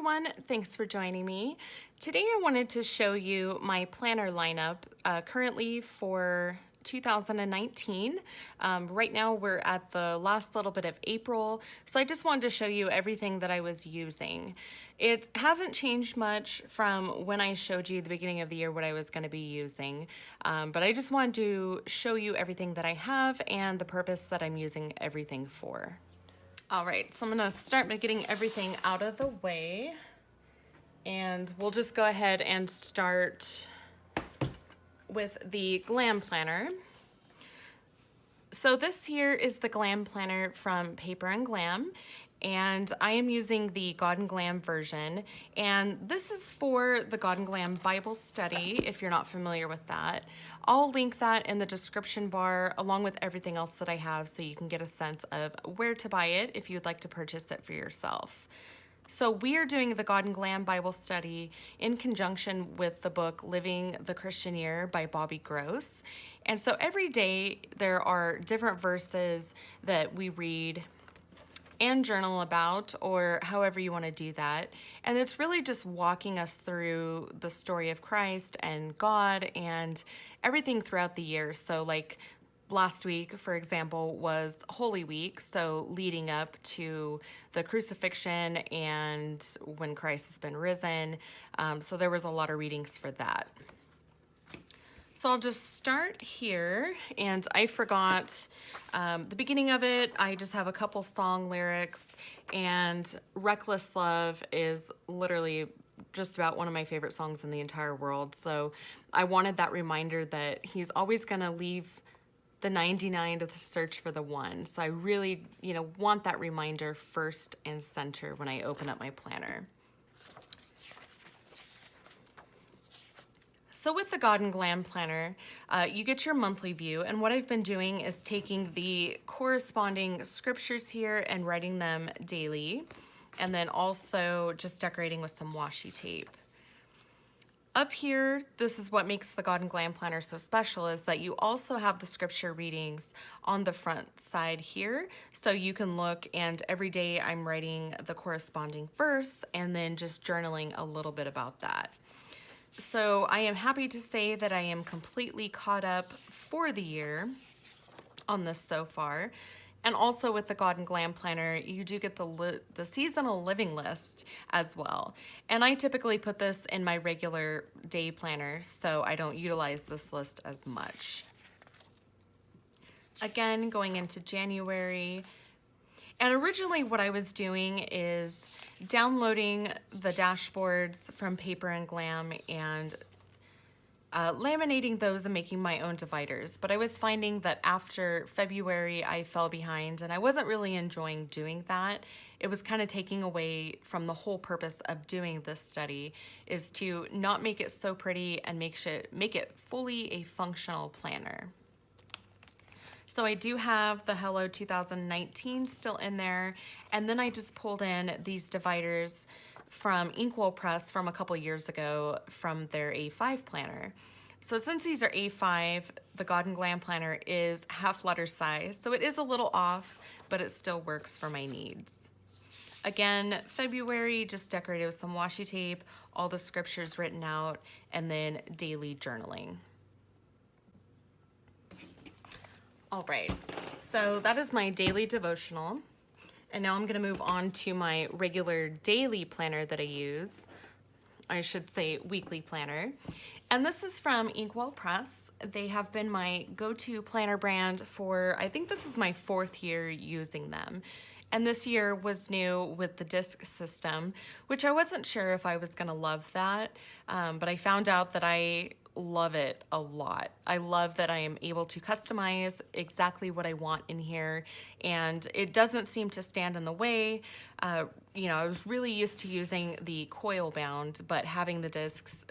everyone, thanks for joining me. Today I wanted to show you my planner lineup currently for 2019. Right now we're at the last little bit of April, so I just wanted to show you everything that I was using. It hasn't changed much from when I showed you the beginning of the year what I was going to be using, but I just wanted to show you everything that I have and the purpose that I'm using everything for. All right, so I'm gonna start by getting everything out of the way, and we'll just go ahead and start with the Glam planner. So this here is the Glam planner from Paper & Glam, and I am using the God Glam version, and this is for the God Glam Bible study, if you're not familiar with that. I'll link that in the description bar along with everything else that I have so you can get a sense of where to buy it if you'd like to purchase it for yourself. So we are doing the God Glam Bible study in conjunction with the book Living the Christian Year by Bobby Gross. And so every day there are different verses that we read and journal about, or however you want to do that. And it's really just walking us through the story of Christ and God and everything throughout the year. So like last week, for example, was Holy Week, so leading up to the crucifixion and when Christ has been risen. So there was a lot of readings for that. So I'll just start here, and I forgot the beginning of it. I just have a couple song lyrics, and Reckless Love is literally just about one of my favorite songs in the entire world. So I wanted that reminder that he's always gonna leave the 99 to search for the one. So I really, want that reminder first and center when I open up my planner. So with the God Glam planner, you get your monthly view, and what I've been doing is taking the corresponding scriptures here and writing them daily, and then also just decorating with some washi tape. Up here, this is what makes the God Glam planner so special, is that you also have the scripture readings on the front side here. So you can look, and every day I'm writing the corresponding verse and then just journaling a little bit about that. So I am happy to say that I am completely caught up for the year on this so far. And also with the God Glam planner, you do get the seasonal living list as well. And I typically put this in my regular day planner, so I don't utilize this list as much. Again, going into January. And originally what I was doing is downloading the dashboards from Paper & Glam and laminating those and making my own dividers. But I was finding that after February, I fell behind, and I wasn't really enjoying doing that. It was kind of taking away from the whole purpose of doing this study, is to not make it so pretty and make it fully a functional planner. So I do have the Hello 2019 still in there, and then I just pulled in these dividers from Inkwell Press from a couple years ago from their A5 planner. So since these are A5, the God Glam planner is half letter size, so it is a little off, but it still works for my needs. Again, February, just decorated with some washi tape, all the scriptures written out, and then daily journaling. All right, so that is my daily devotional. And now I'm gonna move on to my regular daily planner that I use. I should say weekly planner. And this is from Inkwell Press. They have been my go-to planner brand for, I think this is my 4th year using them. And this year was new with the disc system, which I wasn't sure if I was gonna love that, but I found out that I love it a lot. I love that I am able to customize exactly what I want in here, and it doesn't seem to stand in the way. I was really used to using the coil bound, but having the discs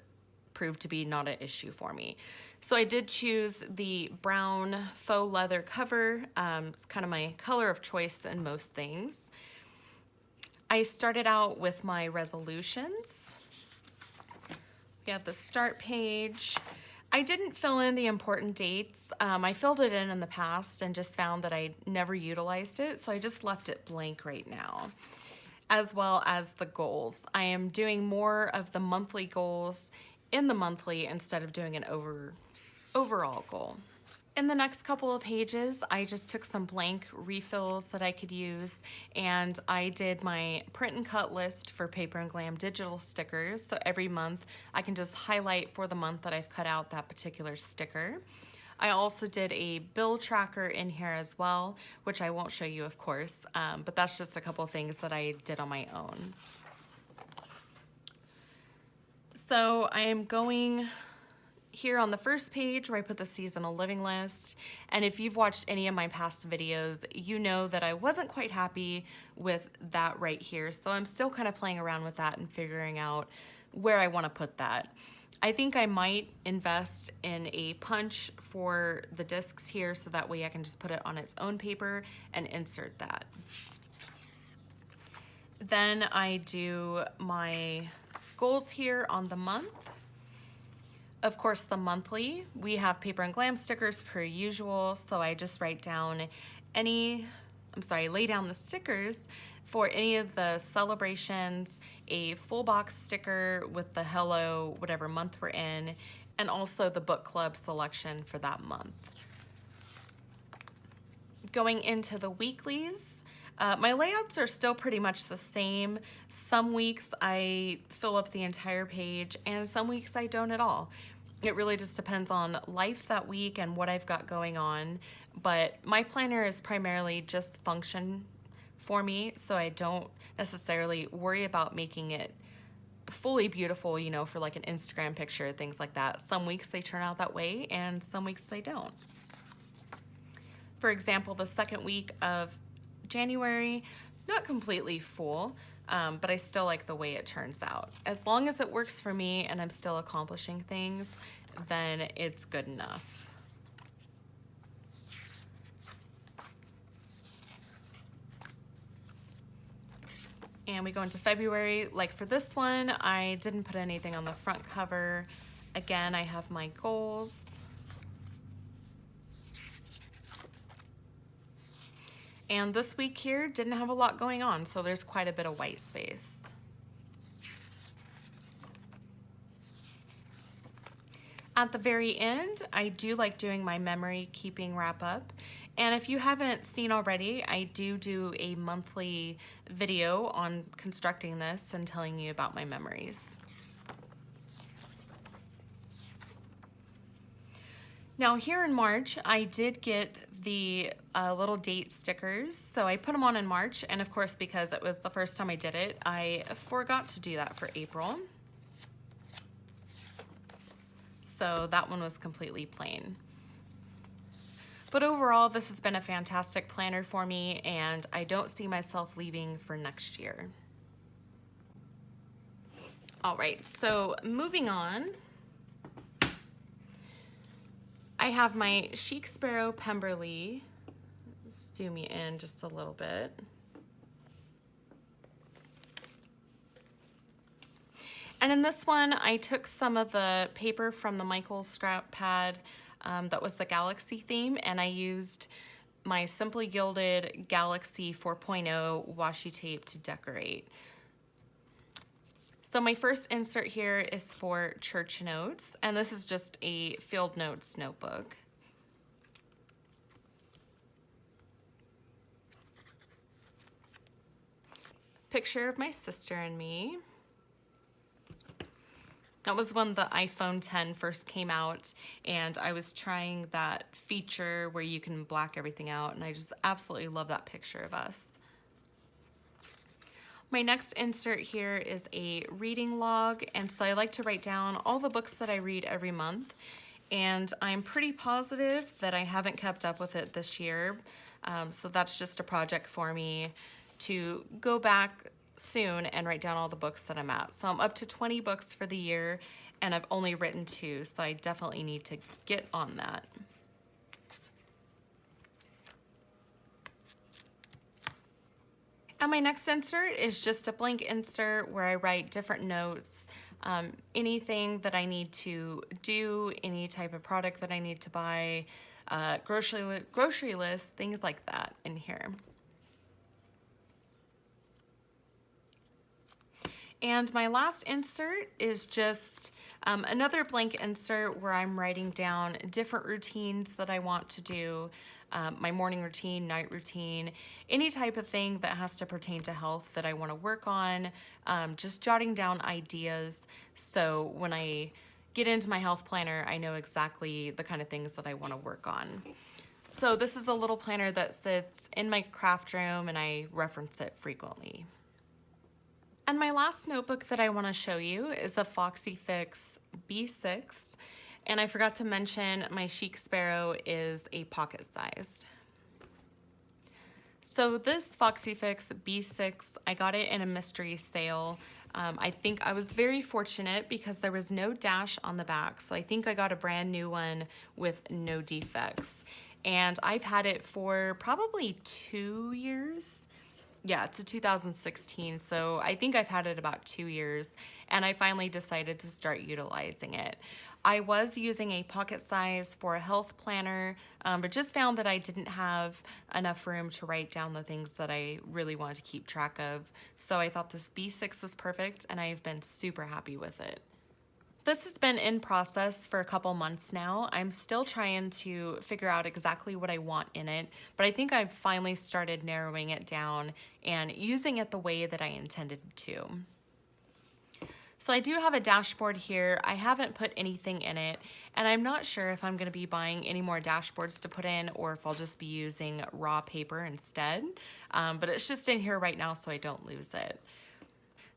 proved to be not an issue for me. So I did choose the brown faux leather cover. It's kind of my color of choice in most things. I started out with my resolutions. We have the start page. I didn't fill in the important dates. I filled it in the past and just found that I never utilized it, so I just left it blank right now. as well as the goals. I am doing more of the monthly goals in the monthly instead of doing an overall goal. In the next couple of pages, I just took some blank refills that I could use, and I did my print and cut list for Paper and Glam digital stickers. So every month I can just highlight for the month that I've cut out that particular sticker. I also did a bill tracker in here as well, which I won't show you, of course, but that's just a couple things that I did on my own. So I am going here on the first page where I put the seasonal living list, and if you've watched any of my past videos, you know that I wasn't quite happy with that right here, so I'm still kind of playing around with that and figuring out where I want to put that. I think I might invest in a punch for the discs here so that way I can just put it on its own paper and insert that. Then I do my goals here on the month. Of course, the monthly, we have Paper and Glam stickers per usual, so I just write down lay down the stickers for any of the celebrations, a full box sticker with the hello, whatever month we're in, and also the book club selection for that month. Going into the weeklies, my layouts are still pretty much the same. Some weeks I fill up the entire page, and some weeks I don't at all. It really just depends on life that week and what I've got going on, but my planner is primarily just function for me, so I don't necessarily worry about making it fully beautiful, you know, for like an Instagram picture, things like that. Some weeks they turn out that way, and some weeks they don't. For example, the second week of January, not completely full, but I still like the way it turns out. As long as it works for me and I'm still accomplishing things, then it's good enough. And we go into February. Like for this one, I didn't put anything on the front cover. Again, I have my goals. And this week here didn't have a lot going on, so there's quite a bit of white space. At the very end, I do like doing my memory keeping wrap up. And if you haven't seen already, I do a monthly video on constructing this and telling you about my memories. Now here in March, I did get the little date stickers. So I put them on in March, and of course, because it was the first time I did it, I forgot to do that for April. So that one was completely plain. But overall, this has been a fantastic planner for me, and I don't see myself leaving for next year. All right, so moving on. I have my Chic Sparrow Pemberly. Zoom you in just a little bit. And in this one, I took some of the paper from the Michaels scrap pad that was the Galaxy theme, and I used my Simply Gilded Galaxy 4.0 washi tape to decorate. So my first insert here is for church notes, and this is just a field notes notebook. Picture of my sister and me. That was when the iPhone 10 first came out, and I was trying that feature where you can black everything out, and I just absolutely love that picture of us. My next insert here is a reading log, and so I like to write down all the books that I read every month, and I'm pretty positive that I haven't kept up with it this year, so that's just a project for me to go back soon and write down all the books that I'm at. So I'm up to 20 books for the year, and I've only written 2, so I definitely need to get on that. And my next insert is just a blank insert where I write different notes, anything that I need to do, any type of product that I need to buy, grocery list, things like that in here. And my last insert is just another blank insert where I'm writing down different routines that I want to do, my morning routine, night routine, any type of thing that has to pertain to health that I want to work on, just jotting down ideas so when I get into my health planner, I know exactly the kind of things that I want to work on. So this is a little planner that sits in my craft room and I reference it frequently. And my last notebook that I want to show you is a Foxy Fix B6. And I forgot to mention my Chic Sparrow is a pocket sized. So this Foxy Fix B6, I got it in a mystery sale. I think I was very fortunate because there was no dash on the back. So I think I got a brand new one with no defects. And I've had it for probably 2 years. Yeah, it's a 2016, so I think I've had it about 2 years, and I finally decided to start utilizing it. I was using a pocket size for a health planner, but just found that I didn't have enough room to write down the things that I really wanted to keep track of. So I thought this B6 was perfect, and I've been super happy with it. This has been in process for a couple months now. I'm still trying to figure out exactly what I want in it, but I think I've finally started narrowing it down and using it the way that I intended to. So I do have a dashboard here. I haven't put anything in it, and I'm not sure if I'm going to be buying any more dashboards to put in or if I'll just be using raw paper instead. But it's just in here right now so I don't lose it.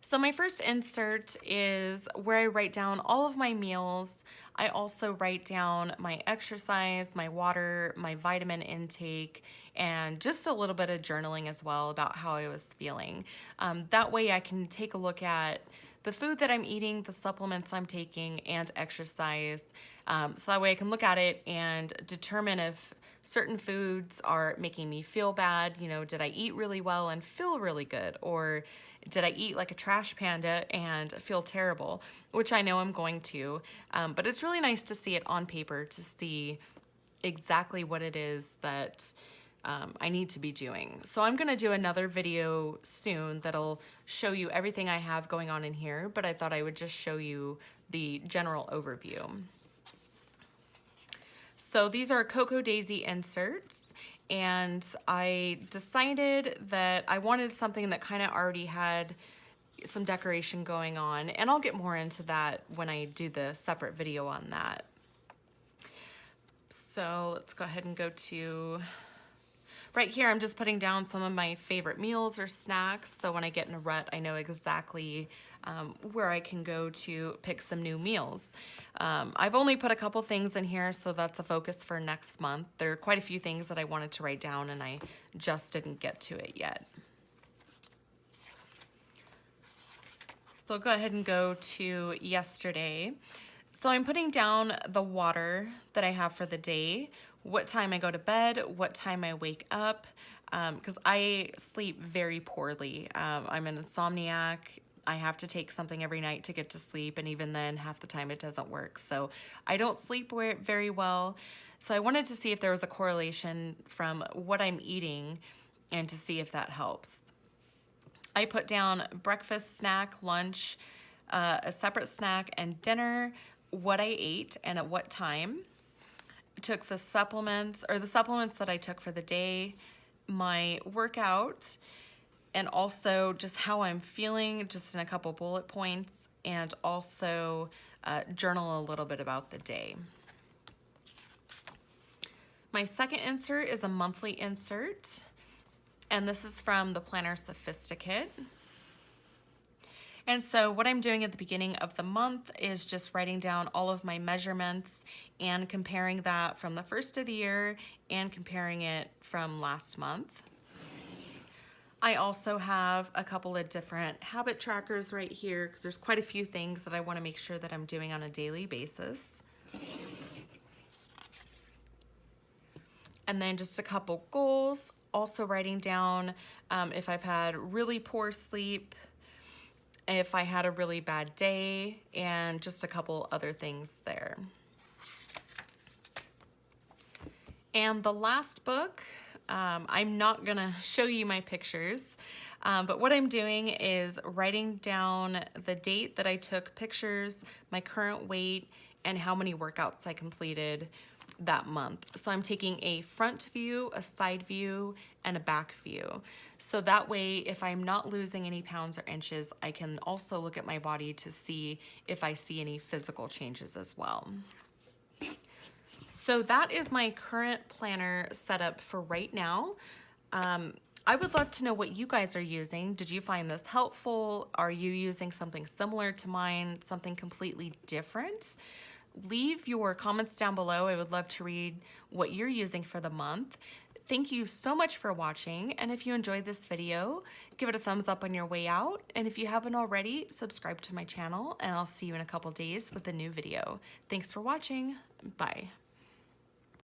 So my first insert is where I write down all of my meals. I also write down my exercise, my water, my vitamin intake, and just a little bit of journaling as well about how I was feeling. That way I can take a look at the food that I'm eating, the supplements I'm taking, and exercise. So that way I can look at it and determine if certain foods are making me feel bad. You know, did I eat really well and feel really good? Or did I eat like a trash panda and feel terrible? Which I know I'm going to, but it's really nice to see it on paper to see exactly what it is that I need to be doing. So I'm gonna do another video soon that'll show you everything I have going on in here, but I thought I would just show you the general overview. So these are Cocoa Daisy inserts, and I decided that I wanted something that kind of already had some decoration going on, and I'll get more into that when I do the separate video on that. So let's go ahead and go to right here. I'm just putting down some of my favorite meals or snacks, so when I get in a rut, I know exactly where I can go to pick some new meals. I've only put a couple things in here, so that's a focus for next month. There are quite a few things that I wanted to write down, and I just didn't get to it yet. So I'll go ahead and go to yesterday. So I'm putting down the water that I have for the day, what time I go to bed, what time I wake up, because I sleep very poorly. I'm an insomniac. I have to take something every night to get to sleep, and even then half the time it doesn't work. So I don't sleep very well. So I wanted to see if there was a correlation from what I'm eating and to see if that helps. I put down breakfast, snack, lunch, a separate snack, and dinner, what I ate and at what time. Took the supplements that I took for the day, my workout, and also just how I'm feeling, just in a couple bullet points, and also journal a little bit about the day. My second insert is a monthly insert, and this is from the Planner Sophisticate. And so what I'm doing at the beginning of the month is just writing down all of my measurements and comparing that from the first of the year and comparing it from last month. I also have a couple of different habit trackers right here because there's quite a few things that I want to make sure that I'm doing on a daily basis. And then just a couple goals, also writing down if I've had really poor sleep, if I had a really bad day, and just a couple other things there. And the last book, I'm not gonna show you my pictures. But what I'm doing is writing down the date that I took pictures, my current weight, and how many workouts I completed that month. So I'm taking a front view, a side view, and a back view. So that way, if I'm not losing any pounds or inches, I can also look at my body to see if I see any physical changes as well. So that is my current planner setup for right now. I would love to know what you guys are using. Did you find this helpful? Are you using something similar to mine, something completely different? Leave your comments down below. I would love to read what you're using for the month. Thank you so much for watching, and if you enjoyed this video, give it a thumbs up on your way out, and if you haven't already, subscribe to my channel, and I'll see you in a couple days with a new video. Thanks for watching. Bye.